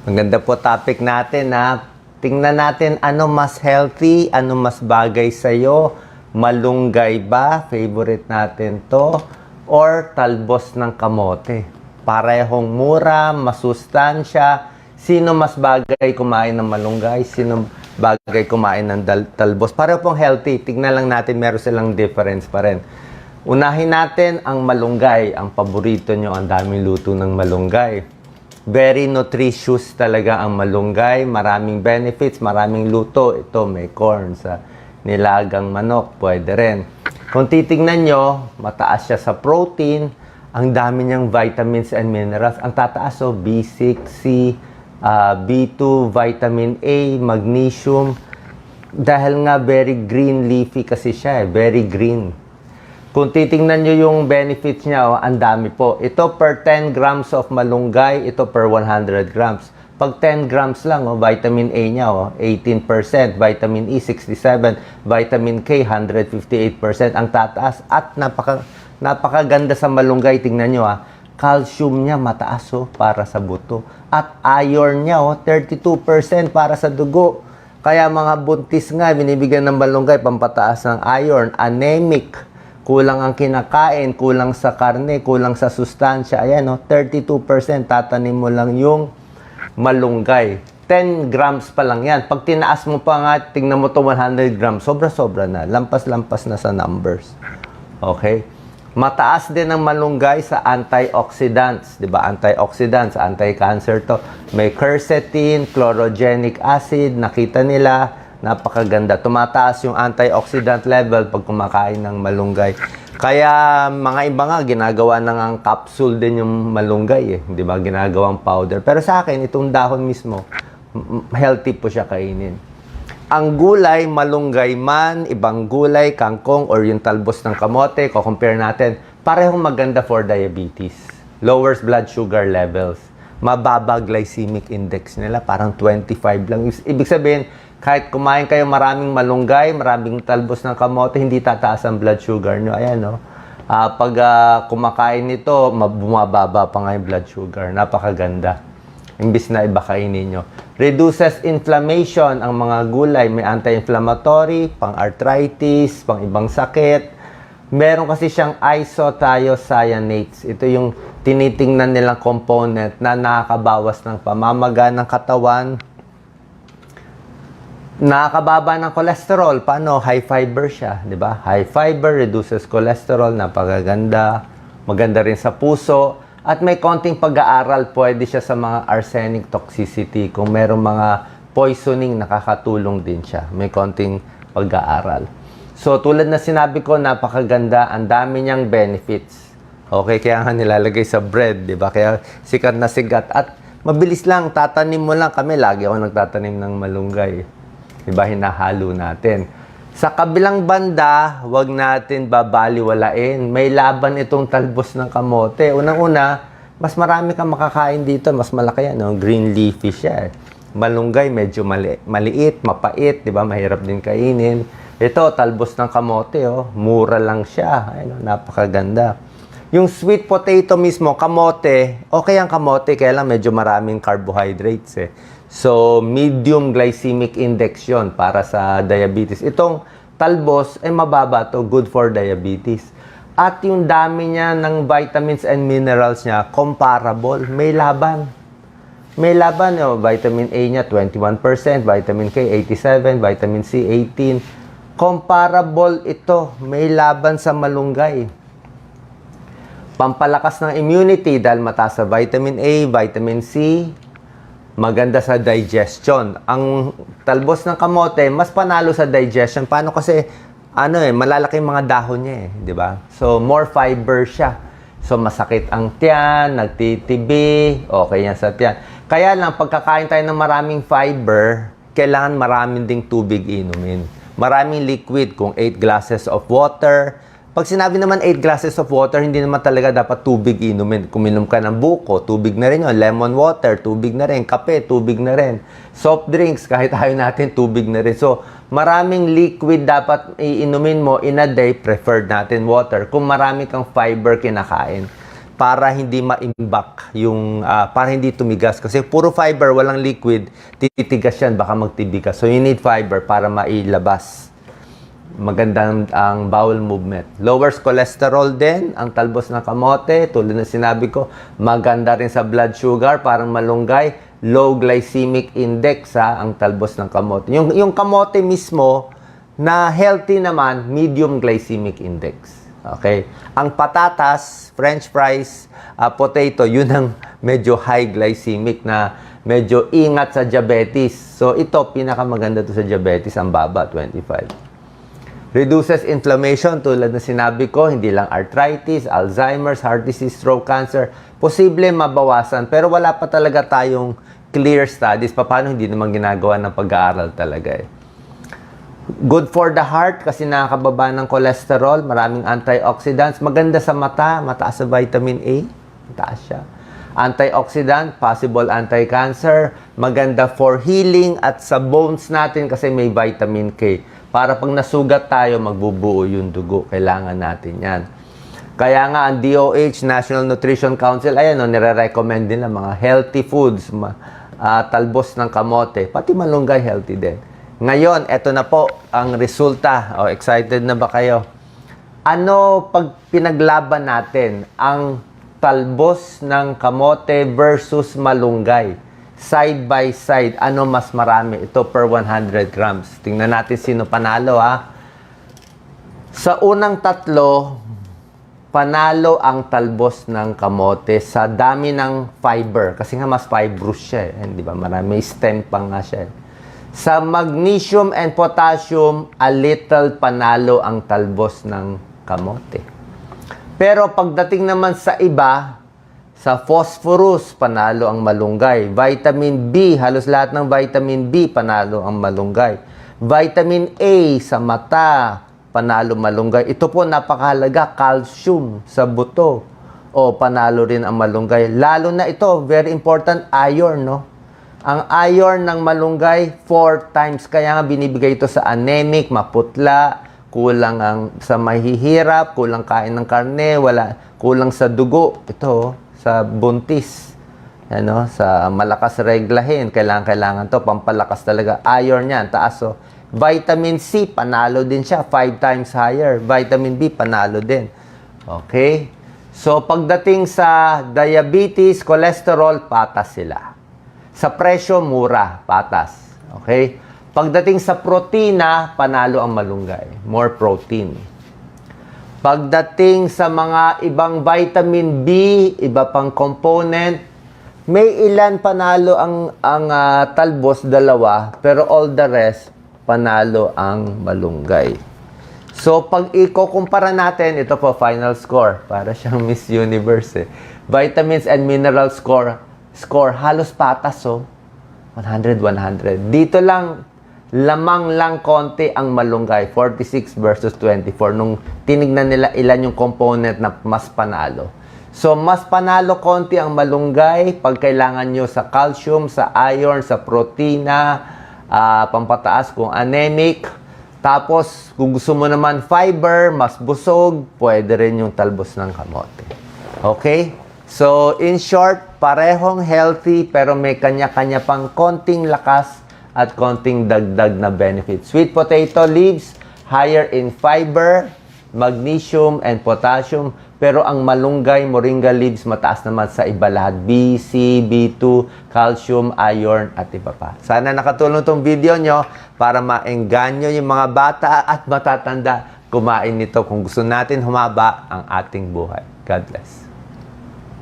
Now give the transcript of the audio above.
Maganda po topic natin na tingnan natin ano mas healthy, ano mas bagay sa'yo. Malunggay ba? Favorite natin to. Or talbos ng kamote. Parehong mura, masustansya. Sino mas bagay kumain ng malunggay? Sino bagay kumain ng talbos? Pareho pong healthy. Tingnan lang natin, meron silang difference pa rin. Unahin natin ang malunggay. Ang paborito nyo, ang daming luto ng malunggay. Very nutritious talaga ang malunggay. Maraming benefits, maraming luto. Ito, may corn sa nilagang manok. Pwede rin. Kung titignan nyo, mataas siya sa protein. Ang dami niyang vitamins and minerals. Ang tataas, B6, C, B2, vitamin A, magnesium. Dahil nga very green leafy kasi siya. Very green. Kung titingnan nyo yung benefits niya, ang dami po. Ito per 10 grams of malunggay, ito per 100 grams. Pag 10 grams lang, vitamin A niya, 18%, vitamin E, 67%, vitamin K, 158%, ang tataas. At napakaganda sa malunggay, tingnan nyo, calcium niya mataas para sa buto. At iron niya, 32% para sa dugo. Kaya mga buntis nga, binibigyan ng malunggay, pampataas ng iron, anemic. Kulang ang kinakain, kulang sa karne, kulang sa sustansya. Ayan, 32%. Tatanim mo lang yung malunggay. 10 grams pa lang yan. Pag tinaas mo pa nga, tingnan mo to 100 grams, sobra-sobra na. Lampas-lampas na sa numbers. Okay? Mataas din ang malunggay sa antioxidants. Diba? Antioxidants, anti-cancer to. May quercetin, chlorogenic acid, nakita nila. Napakaganda. Tumataas yung antioxidant level pag kumakain ng malunggay. Kaya mga iba nga, ginagawa ng ang capsule din yung malunggay. Di ba? Ginagawang powder. Pero sa akin, itong dahon mismo, healthy po siya kainin. Ang gulay, malunggay man, ibang gulay, kangkong, or yung talbos ng kamote, compare natin, parehong maganda for diabetes. Lowers blood sugar levels. Mababa glycemic index nila, parang 25 lang. Ibig sabihin, kahit kumain kayo maraming malunggay, maraming talbos ng kamote, hindi tataas ang blood sugar nyo. Ayan, pag kumakain nito, bumababa pa nga yung blood sugar. Napakaganda. Imbis na iba kainin nyo. Reduces inflammation. Ang mga gulay, may anti-inflammatory, pang-arthritis, pang-ibang sakit. Meron kasi siyang isothiocyanates. Ito yung tinitingnan nilang component na nakakabawas ng pamamaga ng katawan. Nakakababa ng cholesterol. Paano? High fiber siya, di ba? High fiber reduces cholesterol, napakaganda. Maganda rin sa puso. At may konting pag-aaral, pwede siya sa mga arsenic toxicity. Kung merong mga poisoning, nakakatulong din siya. May konting pag-aaral. So, tulad na sinabi ko, napakaganda. Ang dami niyang benefits. Okay, kaya nga nilalagay sa bread, di ba? Kaya sikat na sigat. At mabilis lang, tatanim mo lang. Kami, lagi ako nagtatanim ng malunggay. Diba, hinahalo natin. Sa kabilang banda, wag natin babaliwalain. May laban itong talbos ng kamote. Unang-una, mas marami kang makakain dito. Mas malaki yan, green leafy siya. Malunggay, medyo maliit, mapait, diba? Mahirap din kainin. Ito, talbos ng kamote, mura lang siya. Ayun, napakaganda. Yung sweet potato mismo, kamote, okay ang kamote, kaya lang medyo maraming carbohydrates So, medium glycemic index yon para sa diabetes. Itong talbos, mababa to, good for diabetes. At yung dami niya ng vitamins and minerals niya, comparable, may laban. May laban, vitamin A niya, 21%, vitamin K, 87%, vitamin C, 18%. Comparable ito, may laban sa malunggay. Pampalakas ng immunity dahil mataas sa vitamin A, vitamin C, maganda sa digestion. Ang talbos ng kamote, mas panalo sa digestion. Paano kasi, malalaki mga dahon niya di ba? So, more fiber siya. So, masakit ang tiyan, nagtitibi, okay yan sa tiyan. Kaya lang, pagkakain tayo ng maraming fiber, kailangan maraming ding tubig inumin. Maraming liquid, kung 8 glasses of water. Pag sinabi naman 8 glasses of water, hindi naman talaga dapat tubig inumin. Kuminom ka ng buko, tubig na rin yun. Lemon water, tubig na rin. Kape, tubig na rin. Soft drinks, kahit ayaw natin, tubig na rin. So, maraming liquid dapat iinumin mo in a day, preferred natin water. Kung marami kang fiber kinakain. para hindi maimbak yung para hindi tumigas kasi puro fiber walang liquid titigas yan baka magtibigas so you need fiber para mailabas magandang ang bowel movement lowers cholesterol din ang talbos ng kamote tulad ng sinabi ko maganda rin sa blood sugar parang malunggay low glycemic index ang talbos ng kamote yung kamote mismo na healthy naman medium glycemic index. Okay? Ang patatas, french fries, potato, yun ang medyo high glycemic na medyo ingat sa diabetes. So, ito, pinakamaganda to sa diabetes, ang baba, 25. Reduces inflammation, tulad na sinabi ko, hindi lang arthritis, Alzheimer's, heart disease, stroke, cancer. Posible mabawasan, pero wala pa talaga tayong clear studies. Paano hindi naman ginagawa ng pag-aaral talaga eh. Good for the heart kasi nakakababa ng cholesterol, maraming antioxidants, maganda sa mata, mataas sa vitamin A, mataas siya. Antioxidant, possible anti-cancer, maganda for healing at sa bones natin kasi may vitamin K. Para pag nasugat tayo, magbubuo yung dugo, kailangan natin yan. Kaya nga ang DOH, National Nutrition Council, ayan nire-recommend din ng mga healthy foods, talbos ng kamote, pati malunggay healthy din. Ngayon, eto na po ang resulta. Excited na ba kayo? Ano pag pinaglaban natin ang talbos ng kamote versus malunggay? Side by side, ano mas marami? Ito per 100 grams. Tingnan natin sino panalo Sa unang tatlo, panalo ang talbos ng kamote sa dami ng fiber. Kasi nga mas fibrous siya. Di ba? Marami stem pa nga siya. Sa magnesium and potassium, a little panalo ang talbos ng kamote. Pero pagdating naman sa iba, sa phosphorus, panalo ang malunggay. Vitamin B, halos lahat ng vitamin B, panalo ang malunggay. Vitamin A sa mata, panalo malunggay. Ito po napakahalaga, calcium sa buto. Panalo rin ang malunggay. Lalo na ito, very important, iron, no? Ang iron ng malunggay, 4 times. Kaya nga binibigay ito sa anemic, maputla, kulang sa mahihirap, kulang kain ng karne, kulang sa dugo. Ito, sa buntis. Sa malakas reglahin. Kailangan to, pampalakas talaga. Iron yan, taas. Vitamin C, panalo din siya. 5 times higher. Vitamin B, panalo din. Okay? So, pagdating sa diabetes, cholesterol, patas sila. Sa presyo, mura, patas. Okay? Pagdating sa protina, panalo ang malunggay. More protein. Pagdating sa mga ibang vitamin B, iba pang component, may ilan panalo ang talbos, 2, pero all the rest, panalo ang malunggay. So, pag ikukumpara natin, ito po, final score. Para siyang Miss Universe Vitamins and mineral score, halos patas 100, 100. Dito lang, lamang lang konti ang malunggay, 46 versus 24. Nung tinignan nila ilan yung component na mas panalo. So, mas panalo konti ang malunggay pag kailangan nyo sa calcium, sa iron, sa protina, pampataas kung anemic. Tapos, kung gusto mo naman fiber, mas busog, pwede rin yung talbos ng kamote. Okay? So, in short, parehong healthy pero may kanya-kanya pang konting lakas at konting dagdag na benefit. Sweet potato leaves, higher in fiber, magnesium, and potassium. Pero ang malunggay, moringa leaves, mataas naman sa iba lahat. B, C, B2, calcium, iron, at iba pa. Sana nakatulong itong video nyo para maengganyo yung mga bata at matatanda kumain nito kung gusto natin humaba ang ating buhay. God bless.